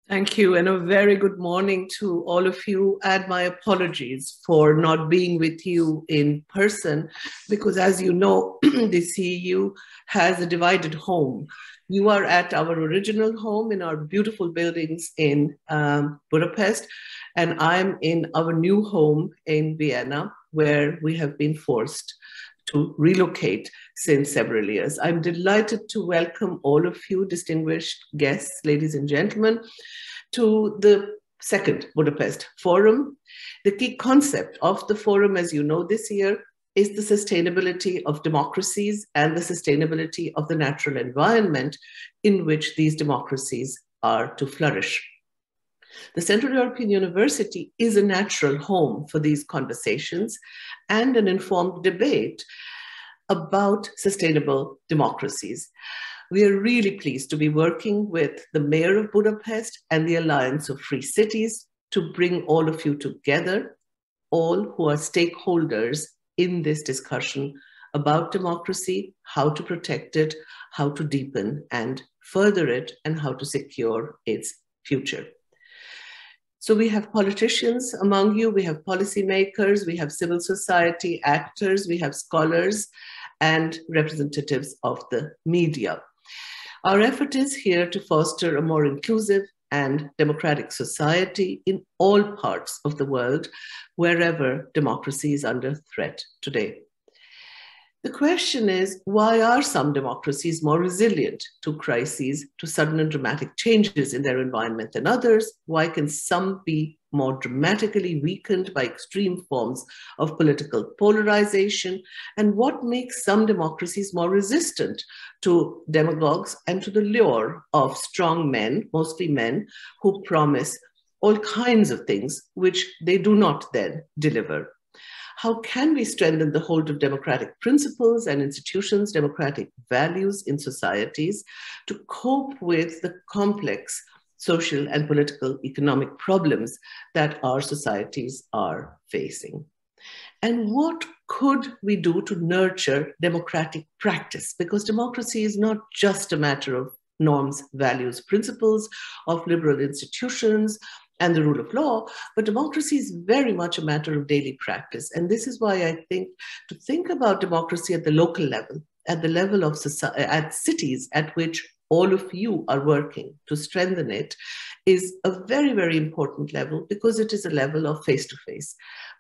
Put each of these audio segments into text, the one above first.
Thank you, and a very good morning to all of you. Add my apologies for not being with you in person, because as you know, the CEU has a divided home. You are at our original home in our beautiful buildings in Budapest, and I'm in our new home in Vienna, where we have been forced to relocate since several years. I'm delighted to welcome all of you, distinguished guests, ladies and gentlemen, to the second Budapest Forum. The key concept of the forum, as you know, this year is the sustainability of democracies and the sustainability of the natural environment in which these democracies are to flourish. The Central European University is a natural home for these conversations and an informed debate about sustainable democracies. We are really pleased to be working with the Mayor of Budapest and the Alliance of Free Cities to bring all of you together, all who are stakeholders in this discussion about democracy, how to protect it, how to deepen and further it, and how to secure its future. So we have politicians among you, we have policymakers, we have civil society actors, we have scholars and representatives of the media. Our effort is here to foster a more inclusive and democratic society in all parts of the world, wherever democracy is under threat today. The question is, why are some democracies more resilient to crises, to sudden and dramatic changes in their environment than others? Why can some be more dramatically weakened by extreme forms of political polarization? And what makes some democracies more resistant to demagogues and to the lure of strong men, mostly men, who promise all kinds of things which they do not then deliver? How can we strengthen the hold of democratic principles and institutions, democratic values in societies to cope with the complex social and political economic problems that our societies are facing? And what could we do to nurture democratic practice? Because democracy is not just a matter of norms, values, principles, of liberal institutions, and the rule of law, but democracy is very much a matter of daily practice. And this is why I think to think about democracy at the local level, at the level of society, at cities at which all of you are working to strengthen it, is a very, very important level, because it is a level of face-to-face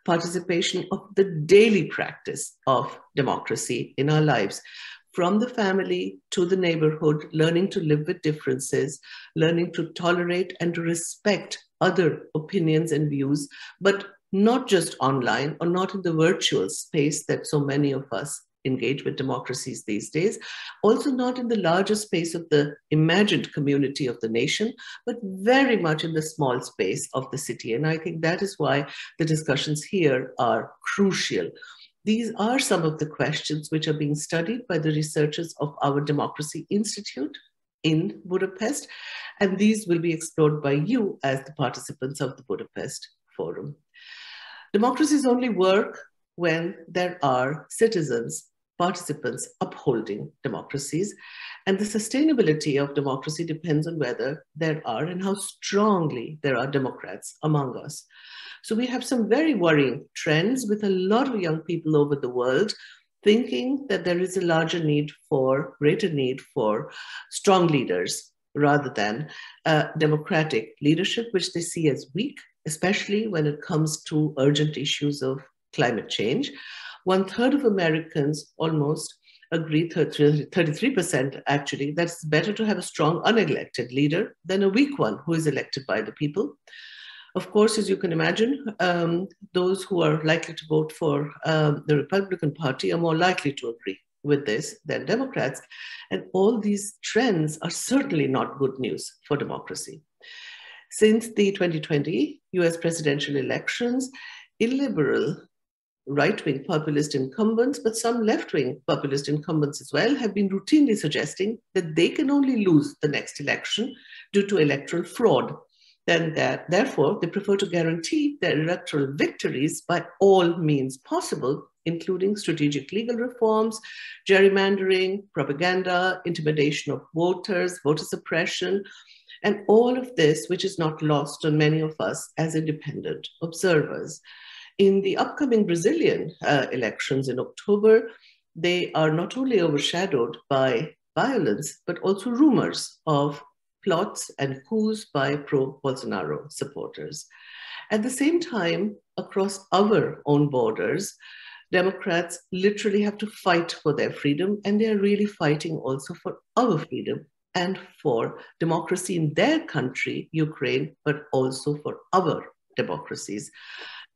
participation of the daily practice of democracy in our lives. From the family to the neighborhood, learning to live with differences, learning to tolerate and to respect other opinions and views, but not just online or not in the virtual space that so many of us engage with democracies these days, also not in the larger space of the imagined community of the nation, but very much in the small space of the city. And I think that is why the discussions here are crucial. These are some of the questions which are being studied by the researchers of our Democracy Institute in Budapest, and these will be explored by you as the participants of the Budapest Forum. Democracies only work when there are citizens, participants upholding democracies, and the sustainability of democracy depends on whether there are and how strongly there are Democrats among us. So we have some very worrying trends with a lot of young people over the world thinking that there is a larger need for, greater need for strong leaders rather than democratic leadership, which they see as weak, especially when it comes to urgent issues of climate change. 1/3 of Americans almost agree, 33% actually, that it's better to have a strong unelected leader than a weak one who is elected by the people. Of course, as you can imagine, those who are likely to vote for the Republican Party are more likely to agree with this than Democrats. And all these trends are certainly not good news for democracy. Since the 2020 US presidential elections, illiberal right-wing populist incumbents, but some left-wing populist incumbents as well, have been routinely suggesting that they can only lose the next election due to electoral fraud. Then therefore, they prefer to guarantee their electoral victories by all means possible, including strategic legal reforms, gerrymandering, propaganda, intimidation of voters, voter suppression, And all of this, which is not lost on many of us as independent observers. In the upcoming Brazilian elections in October, they are not only overshadowed by violence, but also rumors of plots and coups by pro-Bolsonaro supporters. At the same time, across our own borders, Democrats literally have to fight for their freedom, and they're really fighting also for our freedom and for democracy in their country, Ukraine, but also for our democracies.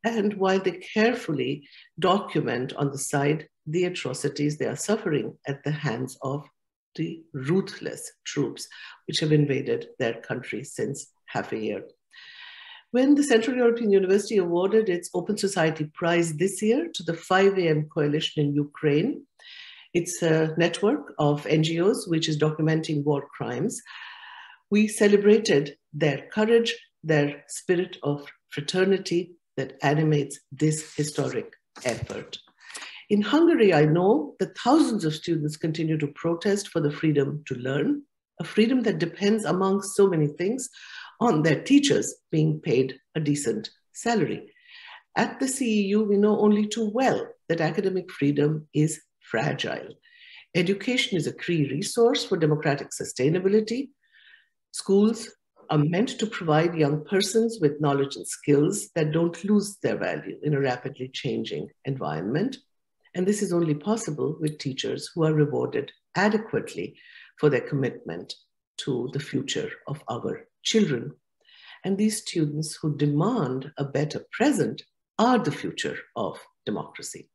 And while they carefully document on the side the atrocities they are suffering at the hands of the ruthless troops which have invaded their country since half a year. When the Central European University awarded its Open Society Prize this year to the 5 a.m. Coalition in Ukraine, it's a network of NGOs which is documenting war crimes, we celebrated their courage, their spirit of fraternity that animates this historic effort. In Hungary, I know that thousands of students continue to protest for the freedom to learn, a freedom that depends, among so many things, on their teachers being paid a decent salary. At the CEU, we know only too well that academic freedom is fragile. Education is a key resource for democratic sustainability. Schools are meant to provide young persons with knowledge and skills that don't lose their value in a rapidly changing environment. And this is only possible with teachers who are rewarded adequately for their commitment to the future of our children. And these students who demand a better present are the future of democracy.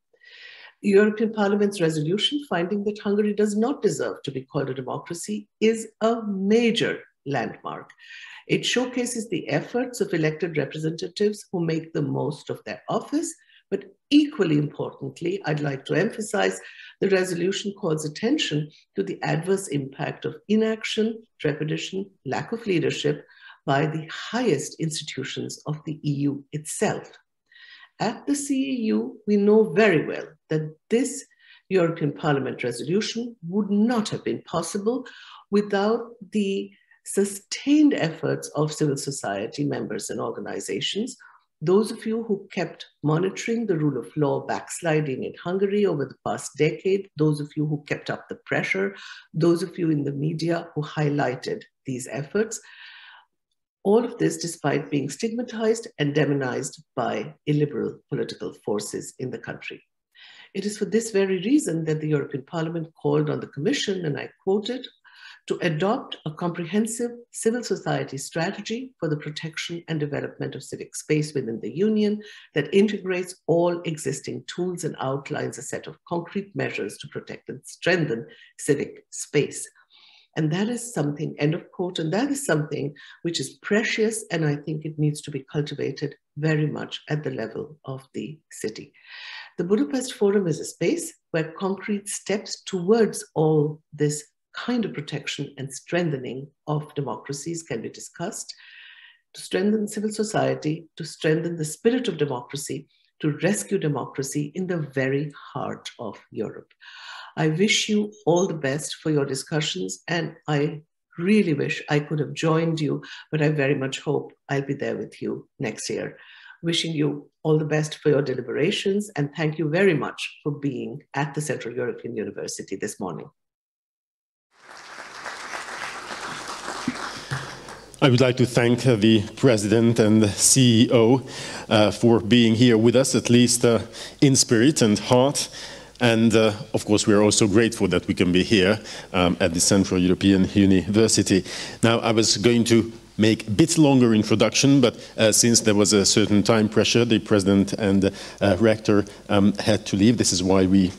The European Parliament's resolution finding that Hungary does not deserve to be called a democracy is a major landmark. It showcases the efforts of elected representatives who make the most of their office, but equally importantly, I'd like to emphasize the resolution calls attention to the adverse impact of inaction, trepidation, lack of leadership by the highest institutions of the EU itself. At the CEU, we know very well that this European Parliament resolution would not have been possible without the sustained efforts of civil society members and organizations. Those of you who kept monitoring the rule of law backsliding in Hungary over the past decade, those of you who kept up the pressure, those of you in the media who highlighted these efforts, all of this despite being stigmatized and demonized by illiberal political forces in the country. It is for this very reason that the European Parliament called on the Commission, and I quote it, to adopt a comprehensive civil society strategy for the protection and development of civic space within the Union that integrates all existing tools and outlines a set of concrete measures to protect and strengthen civic space. And that is something, end of quote, and that is something which is precious, and I think it needs to be cultivated very much at the level of the city. The Budapest Forum is a space where concrete steps towards all this kind of protection and strengthening of democracies can be discussed, to strengthen civil society, to strengthen the spirit of democracy, to rescue democracy in the very heart of Europe. I wish you all the best for your discussions, and I really wish I could have joined you, but I very much hope I'll be there with you next year. Wishing you all the best for your deliberations, and thank you very much for being at the Central European University this morning. I would like to thank the President and the CEO for being here with us, at least in spirit and heart. And of course, we are also grateful that we can be here at the Central European University. Now, I was going to make a bit longer introduction, but since there was a certain time pressure, the President and Rector had to leave. This is why we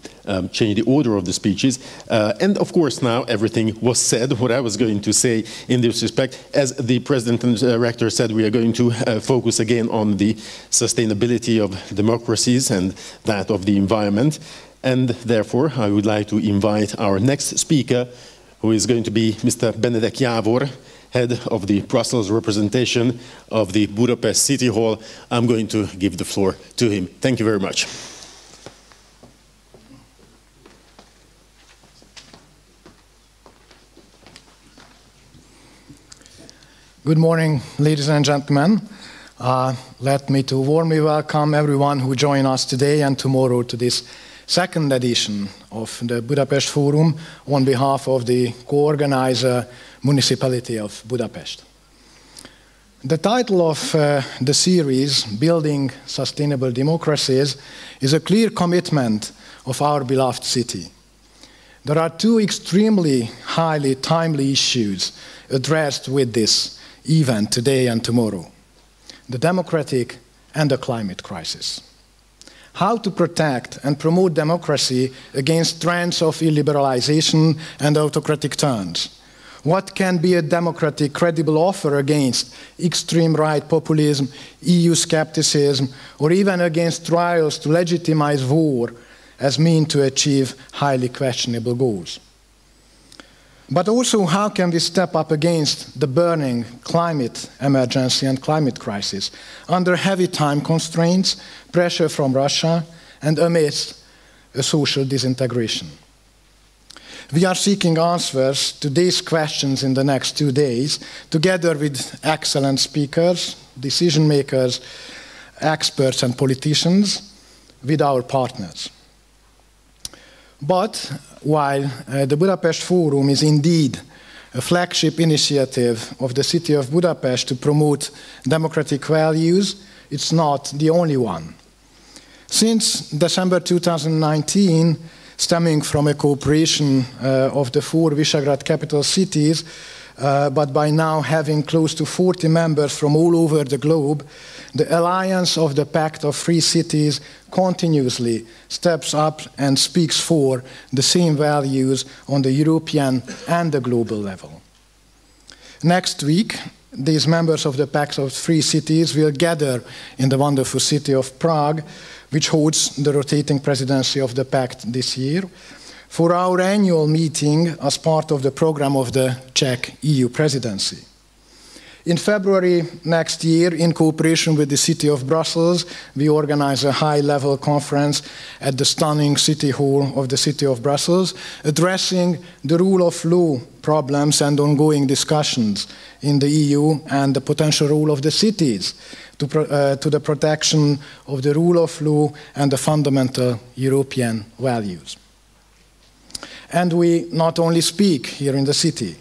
changed the order of the speeches. And of course, now everything was said, what I was going to say in this respect. As the President and Rector said, we are going to focus again on the sustainability of democracies and that of the environment. And therefore, I would like to invite our next speaker, who is going to be Mr. Benedek Jávor, head of the Brussels representation of the Budapest City Hall. I'm going to give the floor to him. Thank you very much. Good morning, ladies and gentlemen. Let me to warmly welcome everyone who join us today and tomorrow to this second edition of the Budapest Forum on behalf of the co-organizer Municipality of Budapest. The title of the series, Building Sustainable Democracies, is a clear commitment of our beloved city. There are two extremely highly timely issues addressed with this event today and tomorrow: the democratic and the climate crisis. How to protect and promote democracy against trends of illiberalization and autocratic turns. What can be a democratic, credible offer against extreme right populism, EU skepticism, or even against trials to legitimize war as means to achieve highly questionable goals? But also, how can we step up against the burning climate emergency and climate crisis under heavy time constraints, pressure from Russia, and amidst a social disintegration? We are seeking answers to these questions in the next 2 days, together with excellent speakers, decision makers, experts, and politicians, with our partners. But while the Budapest Forum is indeed a flagship initiative of the city of Budapest to promote democratic values, it's not the only one. Since December 2019, stemming from a cooperation of the 4 Visegrad capital cities, but by now having close to 40 members from all over the globe, the Alliance of the Pact of Free Cities continuously steps up and speaks for the same values on the European and the global level. Next week, these members of the Pact of Free Cities will gather in the wonderful city of Prague, which holds the rotating presidency of the Pact this year, for our annual meeting as part of the program of the Czech EU presidency. In February next year, in cooperation with the city of Brussels, we organize a high-level conference at the stunning City Hall of the city of Brussels, addressing the rule of law problems and ongoing discussions in the EU and the potential role of the cities to the protection of the rule of law and the fundamental European values. And we not only speak here in the city.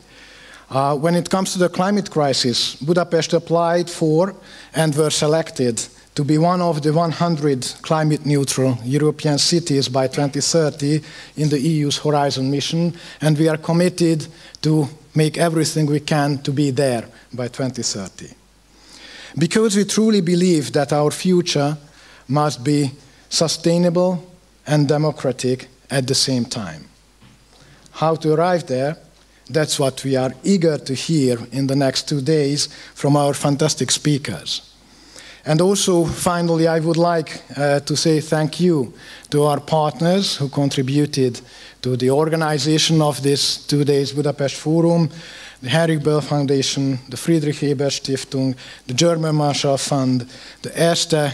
When it comes to the climate crisis, Budapest applied for and were selected to be one of the 100 climate-neutral European cities by 2030 in the EU's Horizon mission, and we are committed to make everything we can to be there by 2030. Because we truly believe that our future must be sustainable and democratic at the same time. How to arrive there? That's what we are eager to hear in the next 2 days from our fantastic speakers. And also, finally, I would like to say thank you to our partners who contributed to the organization of this 2 days Budapest Forum, the Henrik Böll Foundation, the Friedrich Ebert Stiftung, the German Marshall Fund, the Erste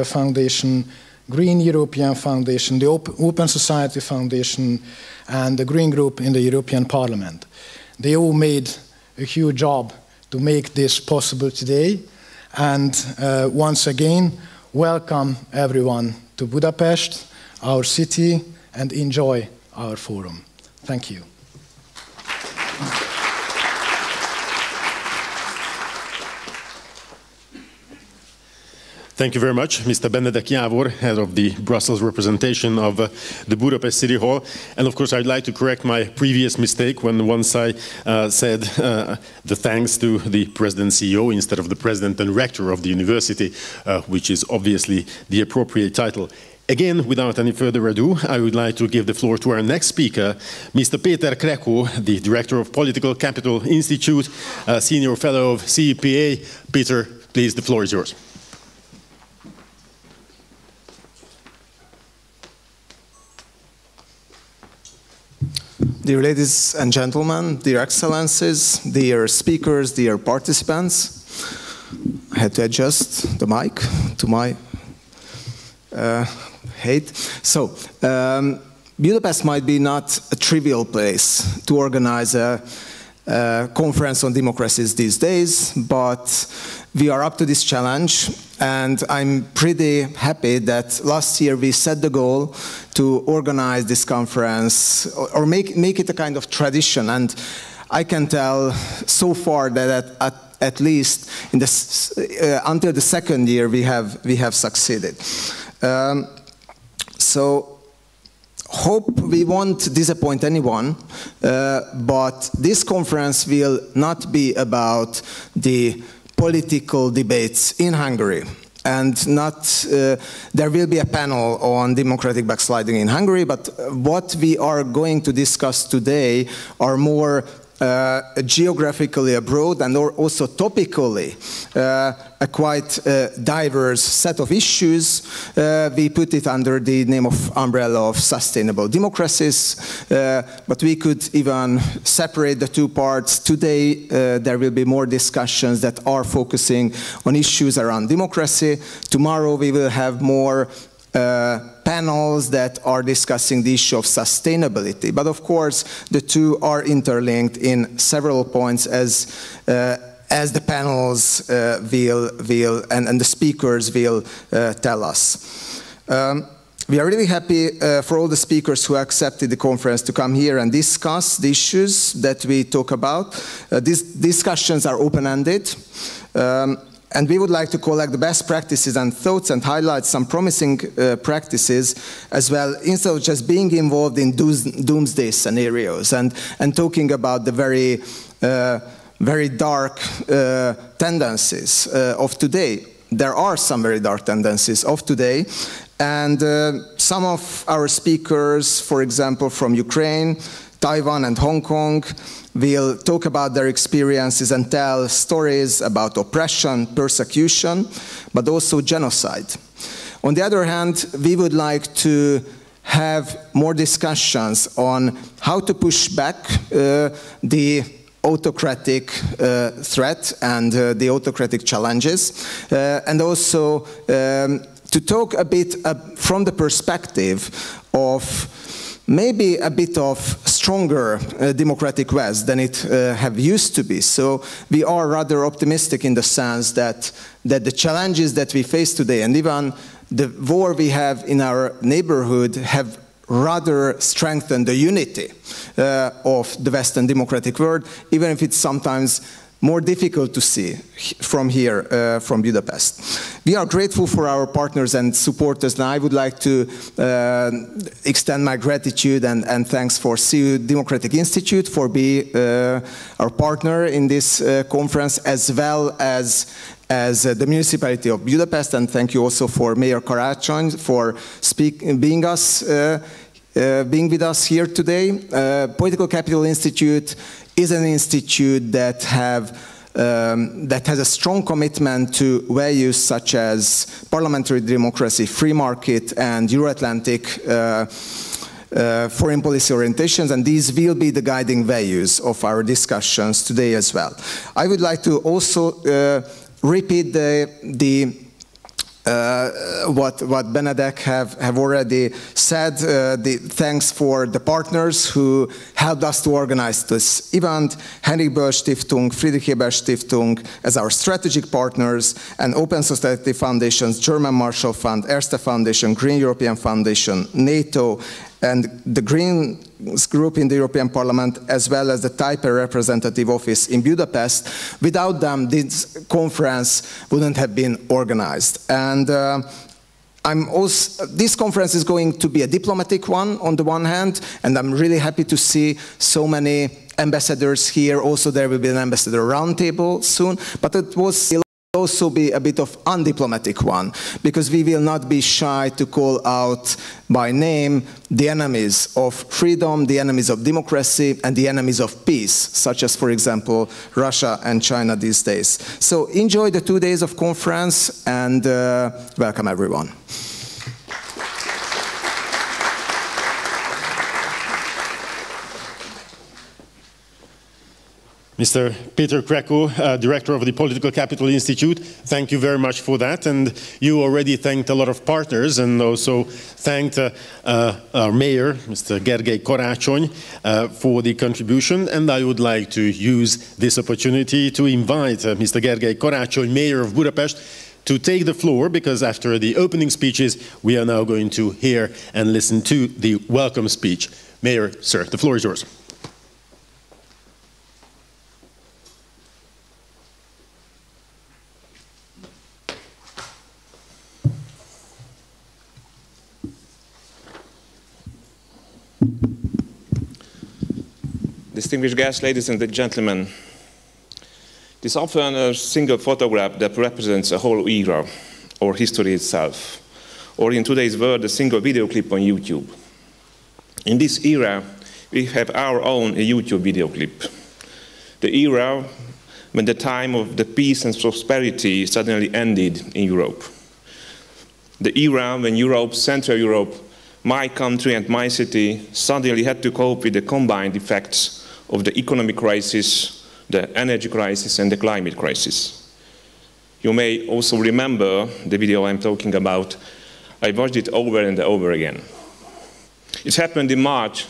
Foundation, Green European Foundation, the Open Society Foundation, and the Green Group in the European Parliament. They all made a huge job to make this possible today. And once again, welcome everyone to Budapest, our city, and enjoy our forum. Thank you. Thank you very much, Mr. Benedek Jávor, head of the Brussels representation of the Budapest City Hall. And of course, I'd like to correct my previous mistake when once I said the thanks to the President CEO instead of the President and Rector of the University, which is obviously the appropriate title. Again, without any further ado, I would like to give the floor to our next speaker, Mr. Péter Krekó, the Director of Political Capital Institute, Senior Fellow of CEPA. Peter, please, the floor is yours. Dear ladies and gentlemen, dear excellencies, dear speakers, dear participants, I had to adjust the mic to my height. So, Budapest might be not a trivial place to organize a conference on democracies these days, but we are up to this challenge, and I'm pretty happy that last year we set the goal to organize this conference or make it a kind of tradition. And I can tell so far that at least in this, until the second year we have succeeded. So hope we won't disappoint anyone, but this conference will not be about the political debates in Hungary, and there will be a panel on democratic backsliding in Hungary, but what we are going to discuss today are more geographically abroad and also topically a quite diverse set of issues. We put it under the name of umbrella of sustainable democracies, but we could even separate the two parts. Today there will be more discussions that are focusing on issues around democracy. Tomorrow we will have more panels that are discussing the issue of sustainability. But of course, the two are interlinked in several points as the panels will and the speakers will tell us. We are really happy for all the speakers who accepted the conference to come here and discuss the issues that we talk about. These discussions are open-ended. And we would like to collect the best practices and thoughts and highlight some promising practices as well, instead of just being involved in doomsday scenarios and talking about the very dark tendencies of today. There are some very dark tendencies of today, and some of our speakers, for example, from Ukraine, Taiwan and Hong Kong, will talk about their experiences and tell stories about oppression, persecution, but also genocide. On the other hand, we would like to have more discussions on how to push back the autocratic threat and the autocratic challenges, and also to talk a bit from the perspective of maybe a bit of stronger democratic West than it have used to be. So we are rather optimistic in the sense that the challenges that we face today, and even the war we have in our neighborhood, have rather strengthened the unity of the Western democratic world, even if it's sometimes more difficult to see from here, from Budapest. We are grateful for our partners and supporters, and I would like to extend my gratitude and thanks for CEU Democratic Institute for being our partner in this conference, as well as the municipality of Budapest, and thank you also for Mayor Karácsony for being with us here today. Political Capital Institute is an institute that has a strong commitment to values such as parliamentary democracy, free market, and Euro-Atlantic foreign policy orientations, and these will be the guiding values of our discussions today as well. I would like to also repeat what Benedek have already said. The thanks for the partners who helped us to organize this event: Henrik Böll Stiftung, Friedrich Ebert Stiftung as our strategic partners, and Open Society Foundations, German Marshall Fund, Erste Foundation, Green European Foundation, NATO, and the Greens group in the European Parliament, as well as the Taipei representative office in Budapest. Without them, this conference wouldn't have been organized. And this conference is going to be a diplomatic one on the one hand, and I'm really happy to see so many ambassadors here. Also, there will be an ambassador roundtable soon, but it will also be a bit of undiplomatic one, because we will not be shy to call out by name the enemies of freedom, the enemies of democracy, and the enemies of peace, such as, for example, Russia and China these days. So enjoy the 2 days of conference, and welcome everyone. Mr. Peter Krecko, Director of the Political Capital Institute, thank you very much for that. And you already thanked a lot of partners and also thanked our mayor, Mr. Gergely Karácsony, for the contribution. And I would like to use this opportunity to invite Mr. Gergely Karácsony, Mayor of Budapest, to take the floor, because after the opening speeches, we are now going to hear and listen to the welcome speech. Mayor, sir, the floor is yours. Distinguished guests, ladies and gentlemen, it is often a single photograph that represents a whole era or history itself, or in today's world, a single video clip on YouTube. In this era, we have our own YouTube video clip. The era when the time of the peace and prosperity suddenly ended in Europe. The era when Europe, Central Europe, my country and my city suddenly had to cope with the combined effects of the economic crisis, the energy crisis, and the climate crisis. You may also remember the video I'm talking about. I watched it over and over again. It happened in March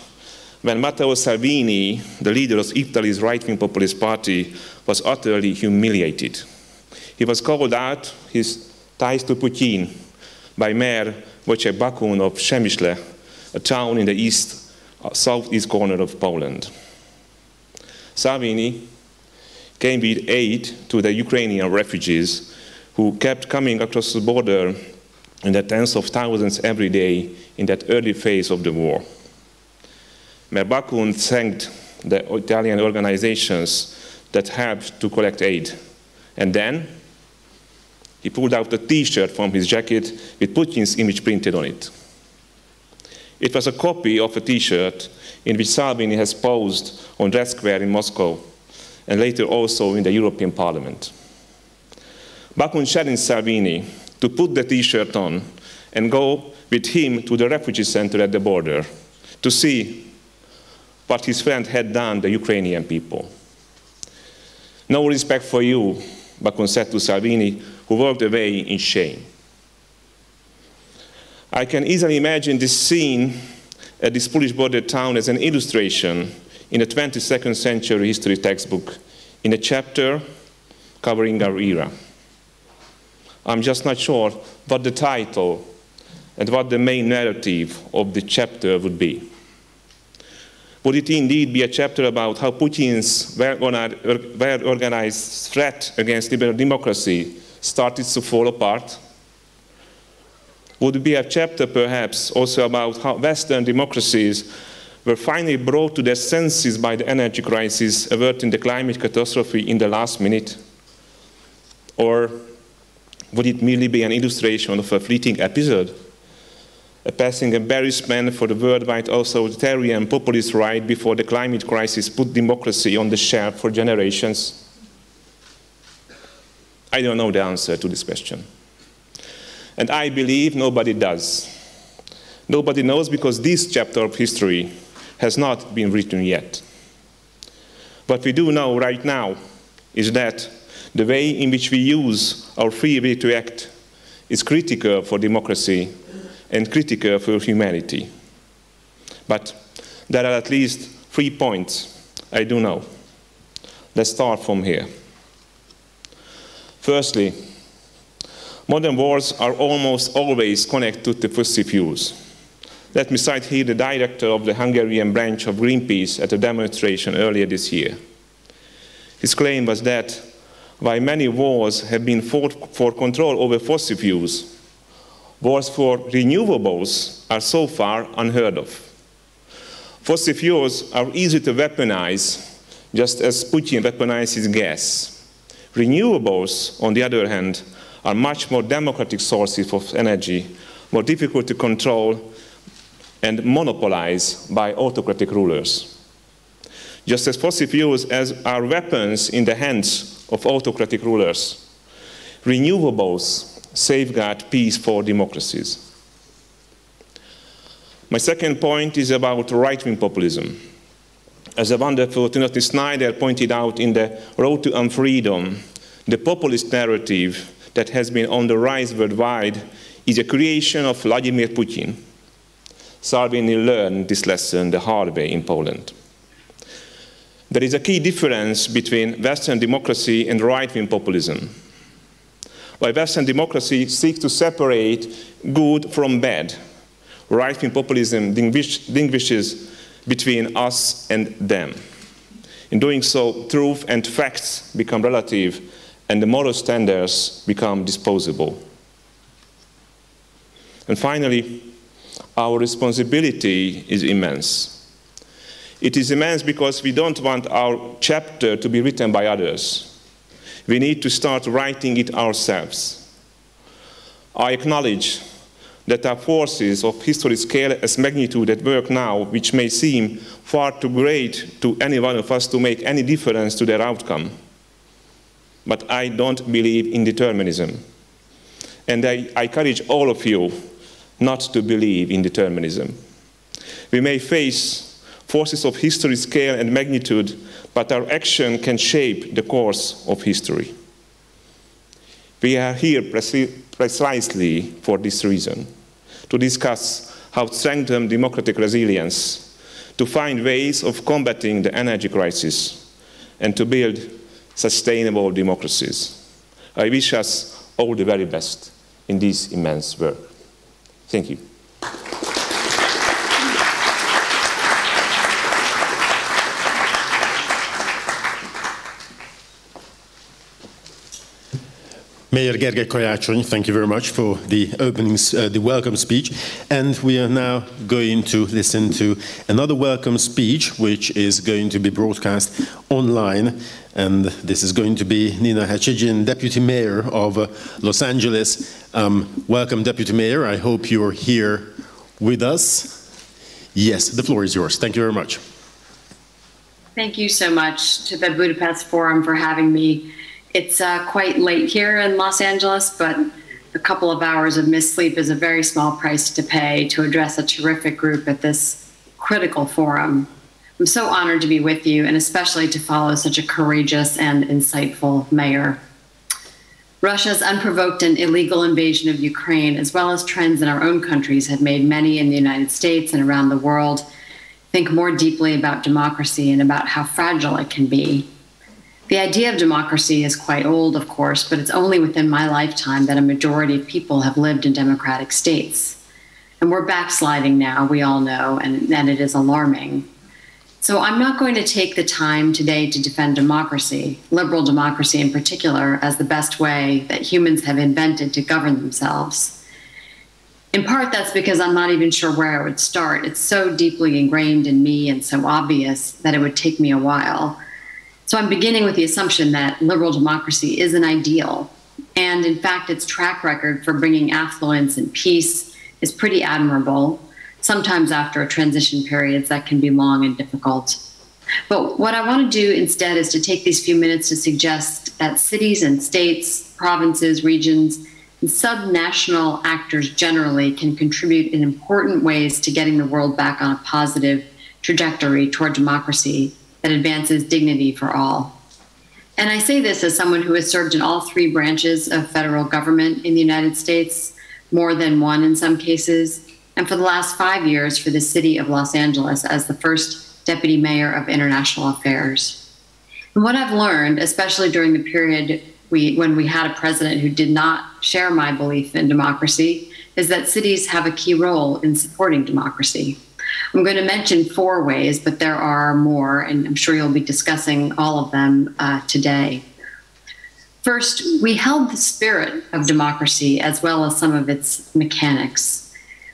when Matteo Salvini, the leader of Italy's right-wing populist party, was utterly humiliated. He was called out his ties to Putin by Mayor Wojciech Bakun of Przemyśl, a town in the southeast corner of Poland. Salvini came with aid to the Ukrainian refugees who kept coming across the border in the tens of thousands every day in that early phase of the war. Mayor Bakun thanked the Italian organizations that helped to collect aid. And then he pulled out a T-shirt from his jacket with Putin's image printed on it. It was a copy of a T-shirt in which Salvini has posed on Red Square in Moscow, and later also in the European Parliament. Bakun challenged Salvini to put the T-shirt on and go with him to the refugee center at the border to see what his friend had done to the Ukrainian people. No respect for you, Bakun said to Salvini, who walked away in shame. I can easily imagine this scene at this Polish border town as an illustration in a 22nd century history textbook in a chapter covering our era. I'm just not sure what the title and what the main narrative of the chapter would be. Would it indeed be a chapter about how Putin's well-organized threat against liberal democracy started to fall apart? Would it be a chapter, perhaps, also about how Western democracies were finally brought to their senses by the energy crisis, averting the climate catastrophe in the last minute? Or would it merely be an illustration of a fleeting episode, a passing embarrassment for the worldwide authoritarian populist right before the climate crisis put democracy on the shelf for generations? I don't know the answer to this question. And I believe nobody does. Nobody knows because this chapter of history has not been written yet. What we do know right now is that the way in which we use our free will to act is critical for democracy and critical for humanity. But there are at least 3 points I do know. Let's start from here. Firstly, modern wars are almost always connected to fossil fuels. Let me cite here the director of the Hungarian branch of Greenpeace at a demonstration earlier this year. His claim was that while many wars have been fought for control over fossil fuels, wars for renewables are so far unheard of. Fossil fuels are easy to weaponize, just as Putin weaponizes gas. Renewables, on the other hand, are much more democratic sources of energy, more difficult to control and monopolize by autocratic rulers. Just as fossil fuels are weapons in the hands of autocratic rulers, renewables safeguard peace for democracies. My second point is about right-wing populism. as a wonderful Timothy Snyder pointed out in The Road to Unfreedom, the populist narrative that has been on the rise worldwide is a creation of Vladimir Putin. Salvini learned this lesson the hard way in Poland. There is a key difference between Western democracy and right-wing populism. While Western democracy seeks to separate good from bad, right-wing populism distinguishes between us and them. In doing so, truth and facts become relative and the moral standards become disposable. And finally, our responsibility is immense. It is immense because we don't want our chapter to be written by others. We need to start writing it ourselves. I acknowledge that there are forces of history scale as magnitude at work now, which may seem far too great to any one of us to make any difference to their outcome. But I don't believe in determinism. And I encourage all of you not to believe in determinism. We may face forces of history scale and magnitude, but our action can shape the course of history. We are here precisely for this reason, to discuss how to strengthen democratic resilience, to find ways of combating the energy crisis, and to build sustainable democracies. I wish us all the very best in this immense work. Thank you. Mayor Gergely Karácsony, thank you very much for the the welcome speech. And we are now going to listen to another welcome speech, which is going to be broadcast online. And this is going to be Nina Hachedjian, Deputy Mayor of Los Angeles. Welcome, Deputy Mayor. I hope you're here with us. Yes, the floor is yours. Thank you very much. Thank you so much to the Budapest Forum for having me. It's quite late here in Los Angeles, but a couple of hours of missed sleep is a very small price to pay to address a terrific group at this critical forum. I'm so honored to be with you, and especially to follow such a courageous and insightful mayor. Russia's unprovoked and illegal invasion of Ukraine, as well as trends in our own countries, have made many in the United States and around the world think more deeply about democracy and about how fragile it can be. The idea of democracy is quite old, of course, but it's only within my lifetime that a majority of people have lived in democratic states. And we're backsliding now, we all know, and it is alarming. So I'm not going to take the time today to defend democracy, liberal democracy in particular, as the best way that humans have invented to govern themselves. In part, that's because I'm not even sure where I would start. It's so deeply ingrained in me and so obvious that it would take me a while. So I'm beginning with the assumption that liberal democracy is an ideal. And in fact, its track record for bringing affluence and peace is pretty admirable. Sometimes after a transition period that can be long and difficult. But what I want to do instead is to take these few minutes to suggest that cities and states, provinces, regions, and subnational actors generally can contribute in important ways to getting the world back on a positive trajectory toward democracy that advances dignity for all. And I say this as someone who has served in all three branches of federal government in the United States, more than one in some cases, and for the last 5 years for the city of Los Angeles as the first deputy mayor of international affairs. And what I've learned, especially during the period when we had a president who did not share my belief in democracy, is that cities have a key role in supporting democracy. I'm going to mention 4 ways, but there are more, and I'm sure you'll be discussing all of them today. First, we held the spirit of democracy as well as some of its mechanics.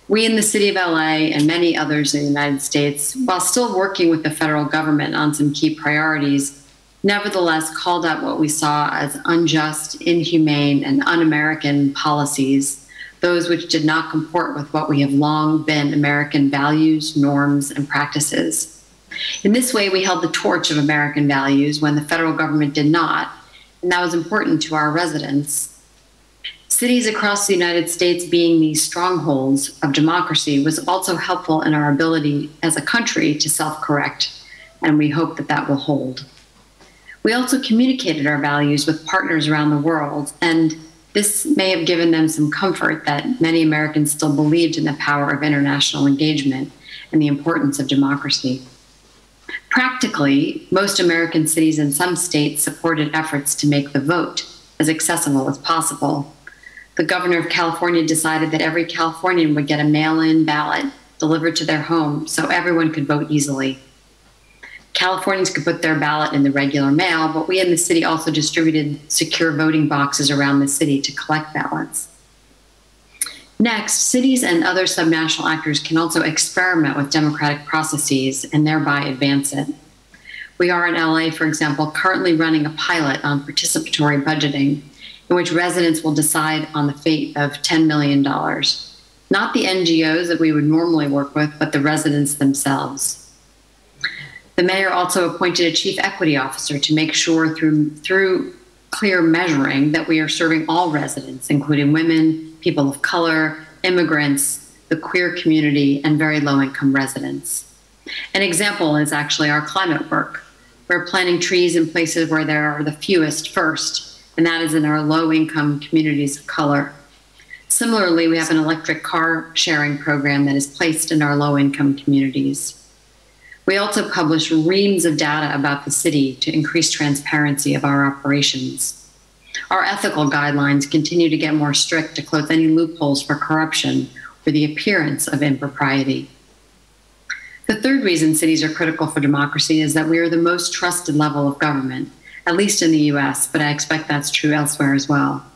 We in the city of LA and many others in the United States, while still working with the federal government on some key priorities, nevertheless called out what we saw as unjust, inhumane, and un-American policies, those which did not comport with what we have long been American values, norms, and practices. In this way, we held the torch of American values when the federal government did not, and that was important to our residents. Cities across the United States being these strongholds of democracy was also helpful in our ability as a country to self-correct, and we hope that that will hold. We also communicated our values with partners around the world, and this may have given them some comfort that many Americans still believed in the power of international engagement and the importance of democracy. Practically, most American cities and some states supported efforts to make the vote as accessible as possible. The governor of California decided that every Californian would get a mail-in ballot delivered to their home so everyone could vote easily. Californians could put their ballot in the regular mail, but we in the city also distributed secure voting boxes around the city to collect ballots. Next, cities and other subnational actors can also experiment with democratic processes and thereby advance it. We are in LA, for example, currently running a pilot on participatory budgeting in which residents will decide on the fate of $10 million. Not the NGOs that we would normally work with, but the residents themselves. The mayor also appointed a chief equity officer to make sure through clear measuring that we are serving all residents, including women, people of color, immigrants, the queer community, and very low-income residents. An example is actually our climate work. We're planting trees in places where there are the fewest first, and that is in our low-income communities of color. Similarly, we have an electric car sharing program that is placed in our low-income communities. We also publish reams of data about the city to increase transparency of our operations. Our ethical guidelines continue to get more strict to close any loopholes for corruption or the appearance of impropriety. The third reason cities are critical for democracy is that we are the most trusted level of government, at least in the US, but I expect that's true elsewhere as well.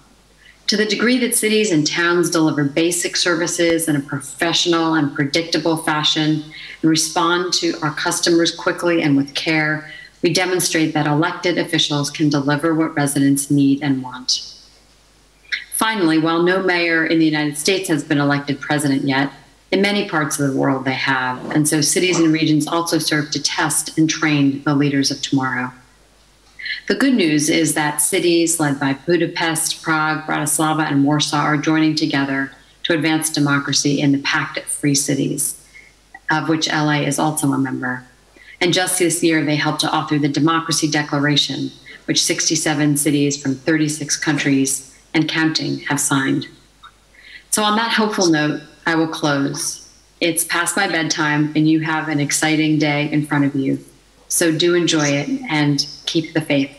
To the degree that cities and towns deliver basic services in a professional and predictable fashion and respond to our customers quickly and with care, we demonstrate that elected officials can deliver what residents need and want. Finally, while no mayor in the United States has been elected president yet, in many parts of the world they have, and so cities and regions also serve to test and train the leaders of tomorrow. The good news is that cities led by Budapest, Prague, Bratislava, and Warsaw are joining together to advance democracy in the Pact of Free Cities, of which LA is also a member. And just this year, they helped to author the Democracy Declaration, which 67 cities from 36 countries and counting have signed. So on that hopeful note, I will close. It's past my bedtime, and you have an exciting day in front of you. So do enjoy it and keep the faith.